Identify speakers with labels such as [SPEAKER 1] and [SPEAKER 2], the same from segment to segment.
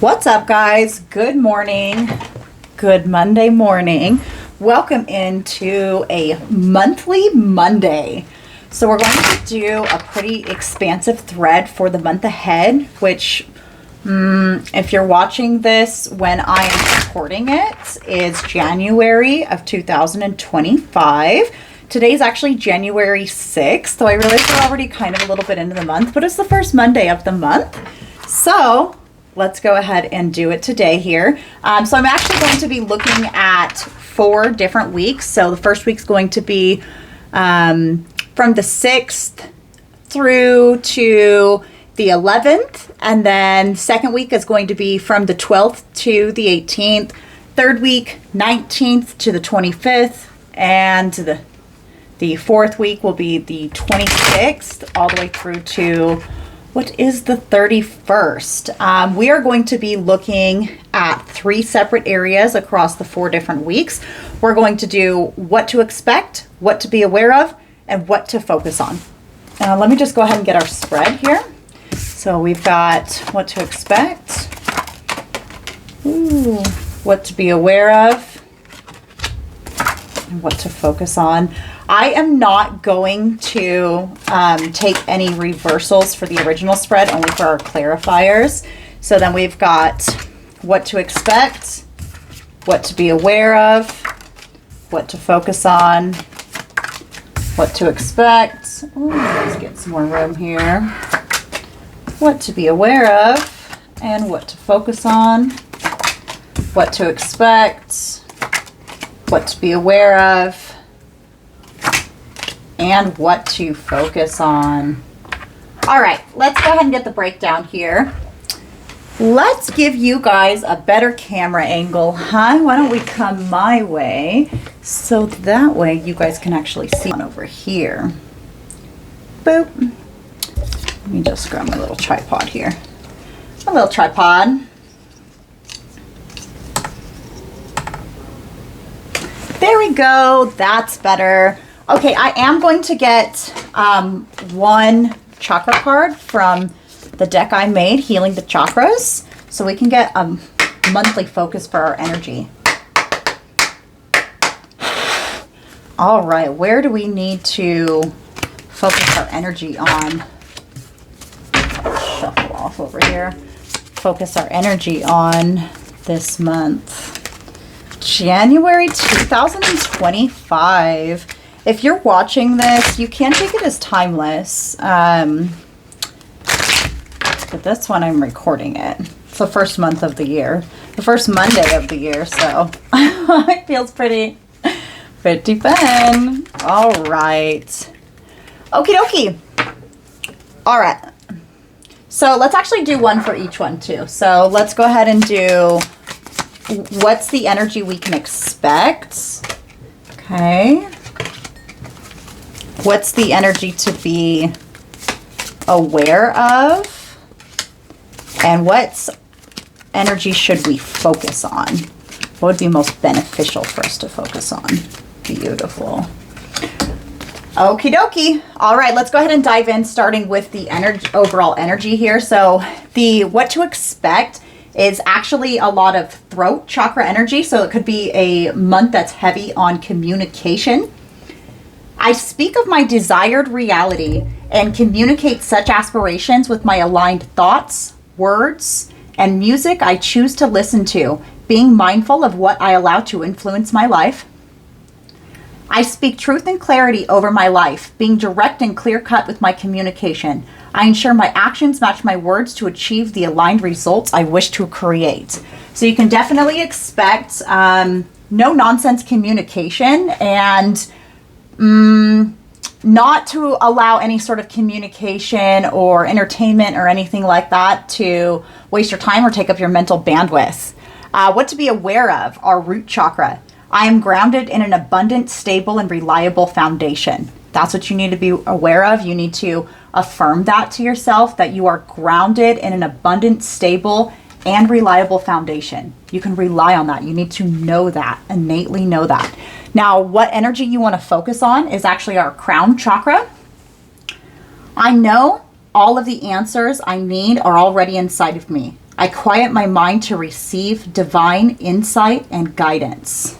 [SPEAKER 1] What's up, guys? Good morning. Good Monday morning. Welcome into a monthly Monday. So we're going to do a pretty expansive thread for the month ahead, which if you're watching this when I am recording it, is January of 2025. Today's actually January 6th, so I realize we're already kind of a little bit into the month, but it's the first Monday of the month. So let's go ahead and do it today here. So I'm actually going to be looking at 4 different weeks. So the first week's going to be from the 6th through to the 11th. And then second week is going to be from the 12th to the 18th. Third week, 19th to the 25th. And the fourth week will be the 26th all the way through to what is the 31st. We are going to be looking at 3 separate areas across the 4 different weeks. We're going to do what to expect, what to be aware of, and what to focus on. Let me just go ahead and get our spread here. So we've got what to expect, what to be aware of, and what to focus on. I am not going to take any reversals for the original spread, only for our clarifiers. So then we've got what to expect, what to be aware of, what to focus on, what to expect. Ooh, let's get some more room here. What to be aware of and what to focus on, what to expect, what to be aware of, and what to focus on. All right, let's go ahead and get the breakdown here. Let's give you guys a better camera angle, huh? Why don't we come my way so that way you guys can actually see on over here. Boop. Let me just grab my little tripod here. My little tripod. There we go. That's better. Okay, I am going to get one chakra card from the deck I made, Healing the Charkas, so we can get a monthly focus for our energy. All right, where do we need to focus our energy on? Shuffle off over here. Focus our energy on this month. January 2025. If you're watching this, you can take it as timeless. But this one, I'm recording it. It's the first month of the year. The first Monday of the year, so it feels pretty fun. All right. Okie dokie. All right. So let's actually do one for each one too. So let's go ahead and do what's the energy we can expect. Okay. What's the energy to be aware of? And what energy should we focus on? What would be most beneficial for us to focus on? Beautiful. Okie dokie. All right, let's go ahead and dive in, starting with the overall energy here. So the what to expect is actually a lot of throat chakra energy. So it could be a month that's heavy on communication. I speak of my desired reality and communicate such aspirations with my aligned thoughts, words, and music I choose to listen to, being mindful of what I allow to influence my life. I speak truth and clarity over my life, being direct and clear-cut with my communication. I ensure my actions match my words to achieve the aligned results I wish to create. So you can definitely expect no-nonsense communication and not to allow any sort of communication or entertainment or anything like that to waste your time or take up your mental bandwidth. What to be aware of, our root chakra. I am grounded in an abundant, stable, and reliable foundation. That's what you need to be aware of. You need to affirm that to yourself, that you are grounded in an abundant, stable, and reliable foundation. You can rely on that. You need to know that, innately know that. Now, what energy you want to focus on is actually our crown chakra. I know all of the answers I need are already inside of me. I quiet my mind to receive divine insight and guidance.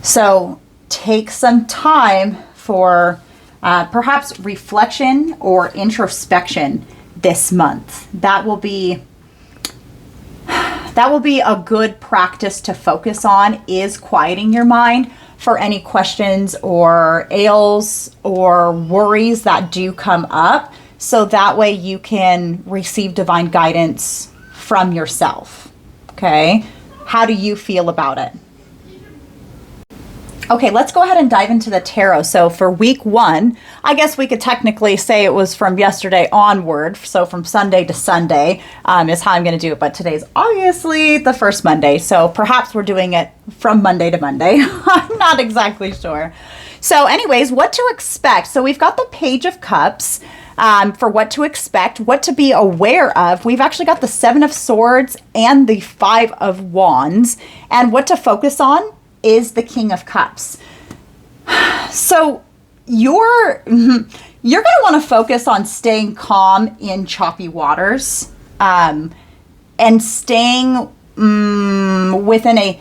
[SPEAKER 1] So take some time for perhaps reflection or introspection this month. That will be a good practice to focus on, is quieting your mind for any questions or ails or worries that do come up. So that way you can receive divine guidance from yourself. Okay. How do you feel about it? Okay, let's go ahead and dive into the tarot. So for week 1, I guess we could technically say it was from yesterday onward. So from Sunday to Sunday is how I'm going to do it. But today's obviously the first Monday. So perhaps we're doing it from Monday to Monday. I'm not exactly sure. So anyways, what to expect. So we've got the Page of Cups for what to expect, what to be aware of. We've actually got the 7 of Swords and the 5 of Wands. And what to focus on is the King of Cups. So you're going to want to focus on staying calm in choppy waters, and staying within a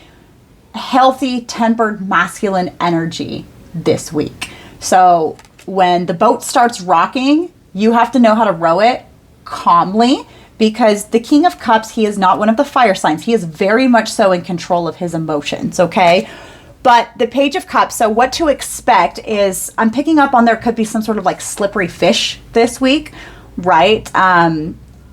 [SPEAKER 1] healthy, tempered, masculine energy this week. So when the boat starts rocking, you have to know how to row it calmly, because the King of Cups, he is not one of the fire signs. He is very much so in control of his emotions, okay? But the Page of Cups, so what to expect is, I'm picking up on there could be some sort of like slippery fish this week, right?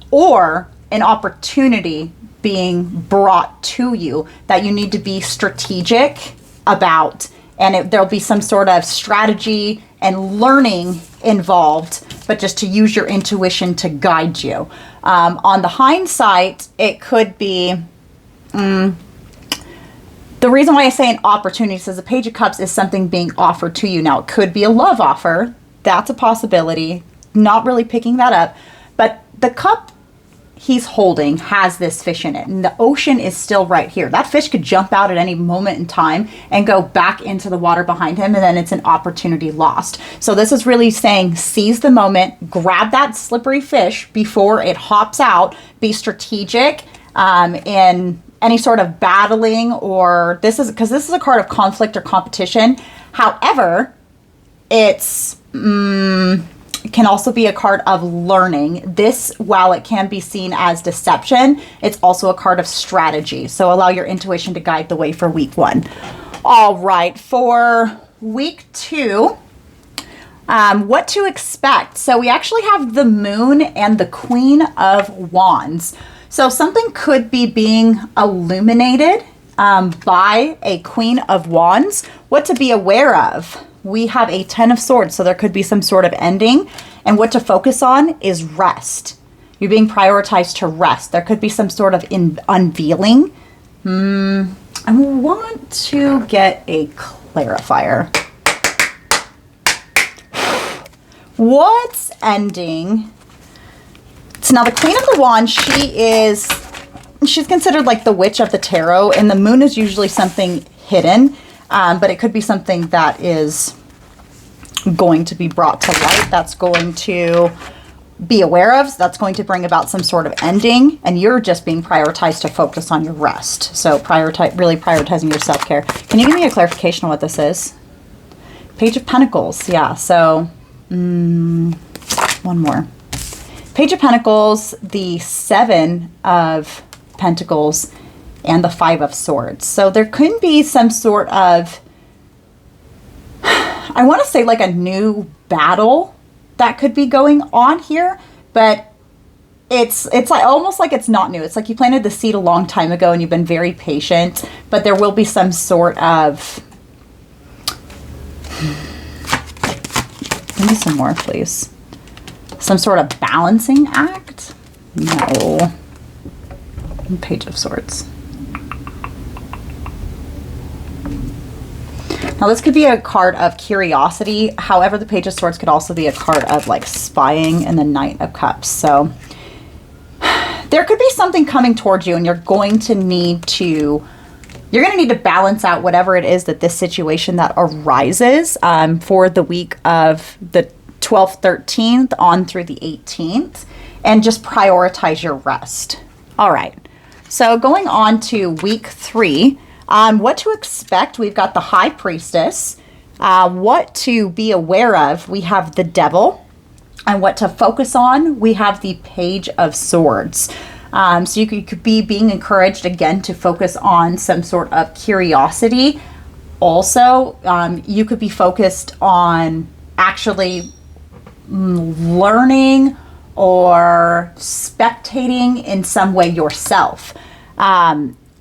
[SPEAKER 1] Or an opportunity being brought to you that you need to be strategic about. And there'll be some sort of strategy and learning involved, but just to use your intuition to guide you. On the hindsight, it could be, the reason why I say an opportunity is the Page of Cups is something being offered to you. Now, it could be a love offer. That's a possibility. Not really picking that up. But the cup he's holding has this fish in it, and the ocean is still right here. That fish could jump out at any moment in time and go back into the water behind him, and then it's an opportunity lost. So this is really saying, seize the moment, grab that slippery fish before it hops out, be strategic in any sort of battling, or this is a card of conflict or competition. However, it's it can also be a card of learning. This, while it can be seen as deception, it's also a card of strategy. So allow your intuition to guide the way for week 1. All right, for week 2, what to expect. So we actually have the Moon and the Queen of Wands. So something could be being illuminated by a Queen of Wands. What to be aware of. We have a 10 of Swords, so there could be some sort of ending. And what to focus on is rest. You're being prioritized to rest. There could be some sort of unveiling. I want to get a clarifier. What's ending? So now the Queen of the Wands, she's considered like the witch of the tarot, and the Moon is usually something hidden. But it could be something that is going to be brought to light, that's going to be aware of, that's going to bring about some sort of ending, and you're just being prioritized to focus on your rest. So really prioritizing your self-care. Can you give me a clarification on what this is? Page of Pentacles, yeah. So one more. Page of Pentacles, the 7 of Pentacles, and the 5 of Swords. So there could be some sort of, I want to say like a new battle that could be going on here, but it's like almost like it's not new. It's like you planted the seed a long time ago and you've been very patient, but there will be some sort of, give me some more, please. Some sort of balancing act? No. Page of Swords. Now this could be a card of curiosity. However, the Page of Swords could also be a card of like spying, and the Knight of Cups. So there could be something coming towards you, and you're going to need to balance out whatever it is that this situation that arises for the week of the 12th, 13th on through the 18th, and just prioritize your rest. All right. So going on to week 3, what to expect, we've got the High Priestess. What to be aware of, we have the Devil. And what to focus on, we have the Page of Swords. So you could be being encouraged again to focus on some sort of curiosity. Also, you could be focused on actually learning or spectating in some way yourself.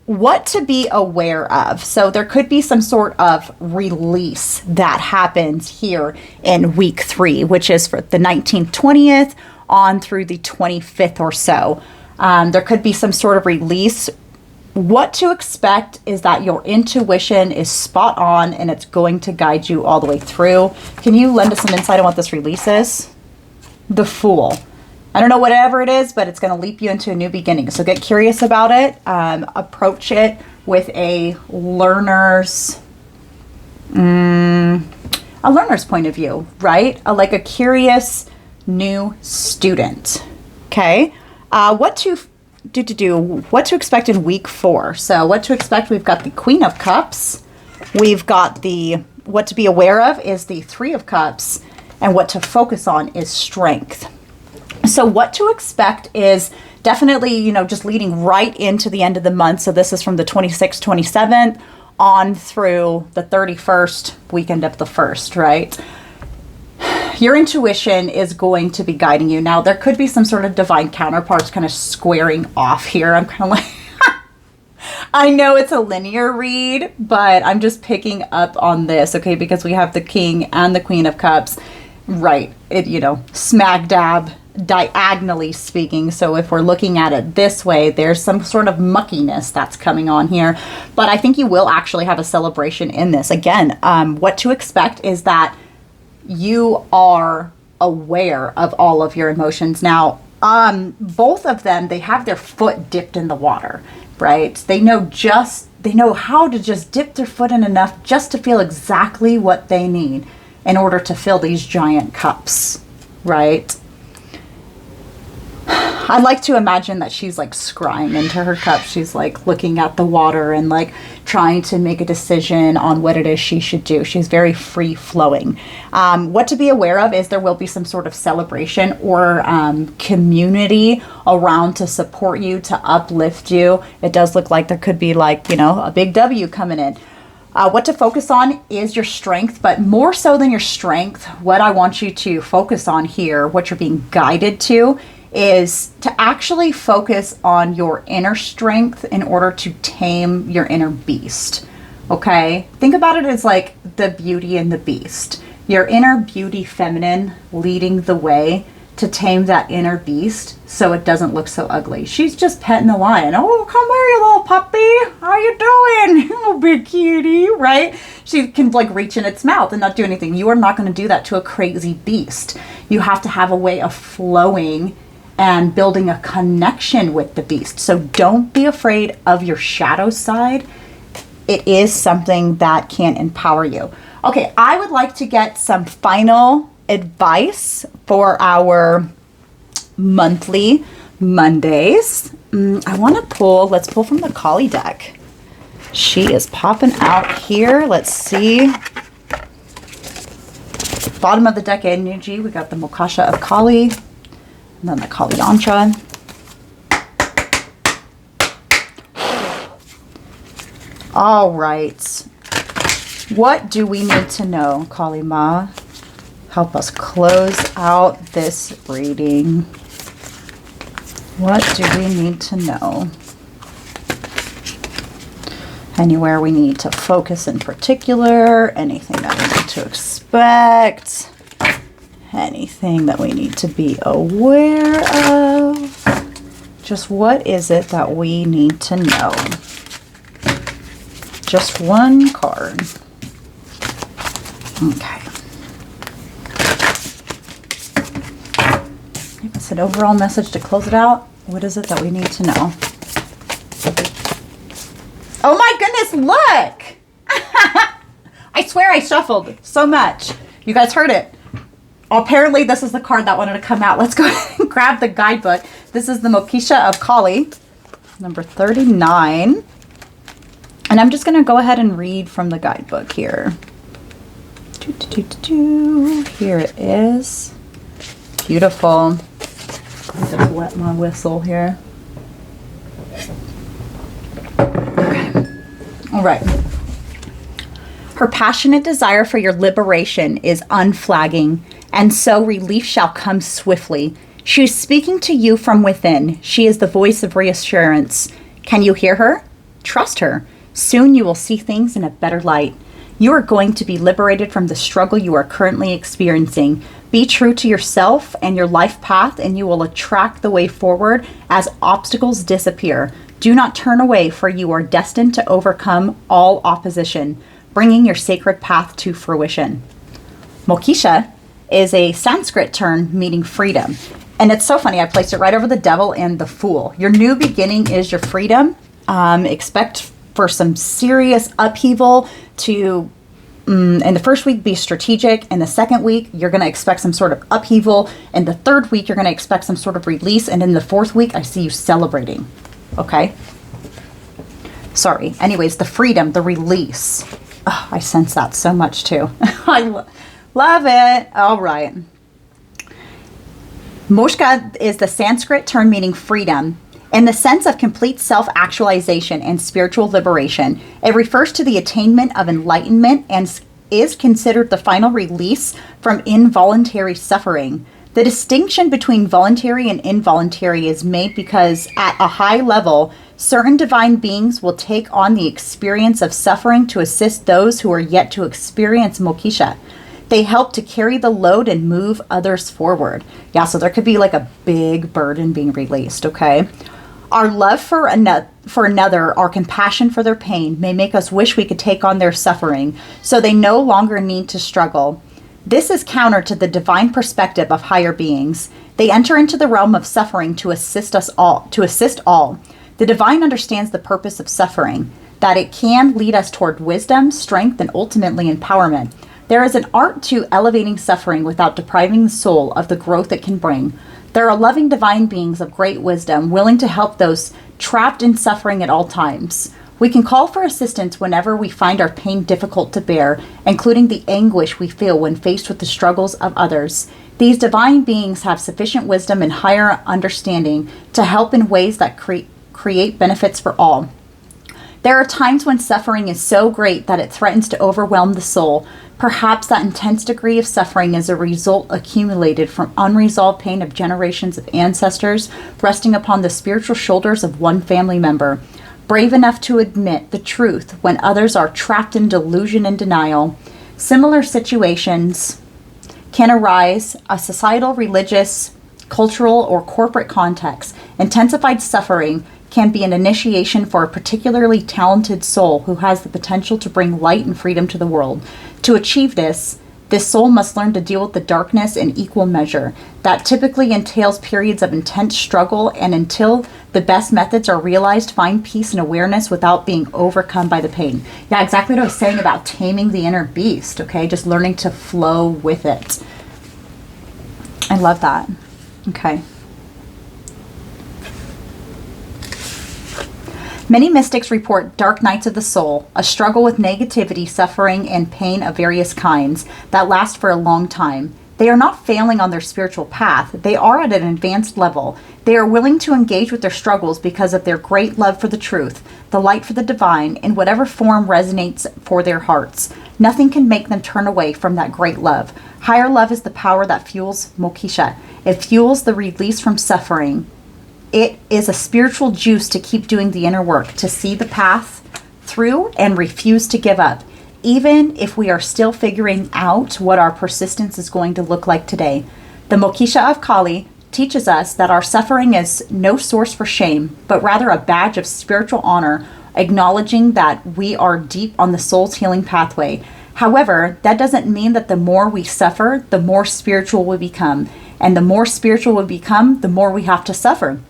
[SPEAKER 1] What to be aware of. So there could be some sort of release that happens here in week 3, which is for the 19th, 20th on through the 25th or so. There could be some sort of release. What to expect is that your intuition is spot on and it's going to guide you all the way through. Can you lend us some insight on what this release is? The Fool. I don't know whatever it is, but it's going to leap you into a new beginning. So get curious about it. Approach it with a learner's point of view, right? Like a curious new student. Okay. What to expect in week 4. So what to expect, we've got the Queen of Cups. We've got what to be aware of is the 3 of Cups. And what to focus on is strength. So what to expect is definitely, just leading right into the end of the month. So this is from the 26th, 27th on through the 31st weekend of the 1st, right? Your intuition is going to be guiding you. Now, there could be some sort of divine counterparts kind of squaring off here. I'm kind of like, I know it's a linear read, but I'm just picking up on this, okay? Because we have the King and the Queen of Cups, right? Smack dab, diagonally speaking. So if we're looking at it this way, there's some sort of muckiness that's coming on here. But I think you will actually have a celebration in this. Again, what to expect is that you are aware of all of your emotions. Now, both of them, they have their foot dipped in the water, right? They know how to just dip their foot in enough just to feel exactly what they need in order to fill these giant cups, right? I like to imagine that she's like scrying into her cup. She's like looking at the water and like trying to make a decision on what it is she should do. She's very free flowing. What to be aware of is there will be some sort of celebration or community around to support you, to uplift you. It does look like there could be like, a big W coming in. What to focus on is your strength, but more so than your strength, what I want you to focus on here, what you're being guided to, is to actually focus on your inner strength in order to tame your inner beast. Okay? Think about it as like the Beauty and the Beast. Your inner beauty feminine leading the way to tame that inner beast so it doesn't look so ugly. She's just petting the lion. Oh, come here, you little puppy. How you doing? Oh, big cutie, right? She can like reach in its mouth and not do anything. You are not going to do that to a crazy beast. You have to have a way of flowing and building a connection with the beast. So don't be afraid of your shadow side. It is something that can empower you. Okay, I would like to get some final advice for our monthly Mondays. Let's pull from the Kali deck. She is popping out here. Let's see. Bottom of the deck energy, we got the Mokasha of Kali. And then the Kali Yantra. All right. What do we need to know, Kali Ma? Help us close out this reading. What do we need to know? Anywhere we need to focus in particular? Anything that we need to expect? Anything that we need to be aware of? Just what is it that we need to know? Just one card. Okay. Give us an overall message to close it out. What is it that we need to know? Oh my goodness, look! I swear I shuffled so much. You guys heard it. Apparently this is the card that wanted to come out. Let's go ahead and grab the guidebook. This is the Mokasha of Kali. number 39. And I'm just going to go ahead and read from the guidebook here. Here it is. Beautiful. I'm going to wet my whistle here. Okay. All right. Her passionate desire for your liberation is unflagging, and so relief shall come swiftly. She is speaking to you from within. She is the voice of reassurance. Can you hear her? Trust her. Soon you will see things in a better light. You are going to be liberated from the struggle you are currently experiencing. Be true to yourself and your life path, and you will attract the way forward as obstacles disappear. Do not turn away, for you are destined to overcome all opposition, bringing your sacred path to fruition. Moksha is a Sanskrit term meaning freedom. And it's so funny, I placed it right over the devil and the fool. Your new beginning is your freedom. Expect for some serious upheaval to, in the first week, be strategic. In the second week, you're going to expect some sort of upheaval. In the third week, you're going to expect some sort of release. And in the fourth week, I see you celebrating. Okay? Sorry. Anyways, the freedom, the release. Oh, I sense that so much too. I love it. All right. Moksha is the Sanskrit term meaning freedom. In the sense of complete self-actualization and spiritual liberation, it refers to the attainment of enlightenment and is considered the final release from involuntary suffering. The distinction between voluntary and involuntary is made because at a high level, certain divine beings will take on the experience of suffering to assist those who are yet to experience moksha. They help to carry the load and move others forward. Yeah, so there could be like a big burden being released, okay? Our love for another, our compassion for their pain may make us wish we could take on their suffering, so they no longer need to struggle. This is counter to the divine perspective of higher beings. They enter into the realm of suffering to assist all. The divine understands the purpose of suffering, that it can lead us toward wisdom, strength, and ultimately empowerment. There is an art to elevating suffering without depriving the soul of the growth it can bring. There are loving divine beings of great wisdom willing to help those trapped in suffering at all times. We can call for assistance whenever we find our pain difficult to bear, including the anguish we feel when faced with the struggles of others. These divine beings have sufficient wisdom and higher understanding to help in ways that create benefits for all. There are times when suffering is so great that it threatens to overwhelm the soul. Perhaps that intense degree of suffering is a result accumulated from unresolved pain of generations of ancestors resting upon the spiritual shoulders of one family member. Brave enough to admit the truth when others are trapped in delusion and denial. Similar situations can arise a societal, religious, cultural, or corporate context. Intensified suffering can be an initiation for a particularly talented soul who has the potential to bring light and freedom to the world. To achieve this soul must learn to deal with the darkness in equal measure. That typically entails periods of intense struggle, and until the best methods are realized, find peace and awareness without being overcome by the pain. Yeah, exactly what I was saying about taming the inner beast, okay? Just learning to flow with it. I love that. Okay. Many mystics report dark nights of the soul, a struggle with negativity, suffering, and pain of various kinds that last for a long time. They are not failing on their spiritual path. They are at an advanced level. They are willing to engage with their struggles because of their great love for the truth, the light for the divine, in whatever form resonates for their hearts. Nothing can make them turn away from that great love. Higher love is the power that fuels moksha. It fuels the release from suffering. It is a spiritual juice to keep doing the inner work, to see the path through and refuse to give up, even if we are still figuring out what our persistence is going to look like today. The Moksha of Kali teaches us that our suffering is no source for shame, but rather a badge of spiritual honor, acknowledging that we are deep on the soul's healing pathway. However, that doesn't mean that the more we suffer, the more spiritual we become. And the more spiritual we become, the more we have to suffer.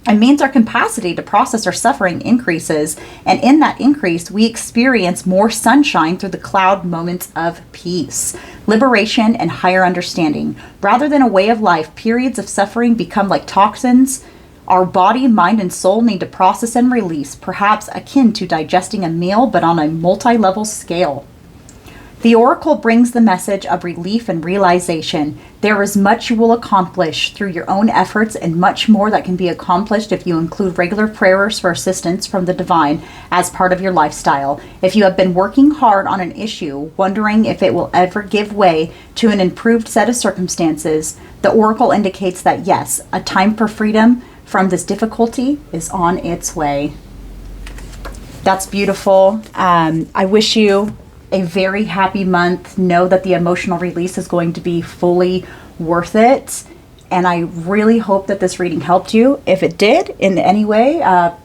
[SPEAKER 1] It means our capacity to process our suffering increases, and in that increase, we experience more sunshine through the cloud moments of peace, liberation, and higher understanding. Rather than a way of life, periods of suffering become like toxins Our body, mind, and soul need to process and release, perhaps akin to digesting a meal, but on a multi-level scale. The oracle brings the message of relief and realization. There is much you will accomplish through your own efforts, and much more that can be accomplished if you include regular prayers for assistance from the divine as part of your lifestyle. If you have been working hard on an issue, wondering if it will ever give way to an improved set of circumstances, the oracle indicates that yes, a time for freedom from this difficulty is on its way. That's beautiful. I wish you a very happy month. Know that the emotional release is going to be fully worth it. And I really hope that this reading helped you. If it did in any way,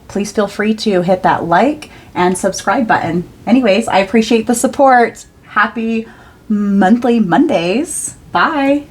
[SPEAKER 1] please feel free to hit that like and subscribe button. Anyways, I appreciate the support. Happy monthly Mondays. Bye.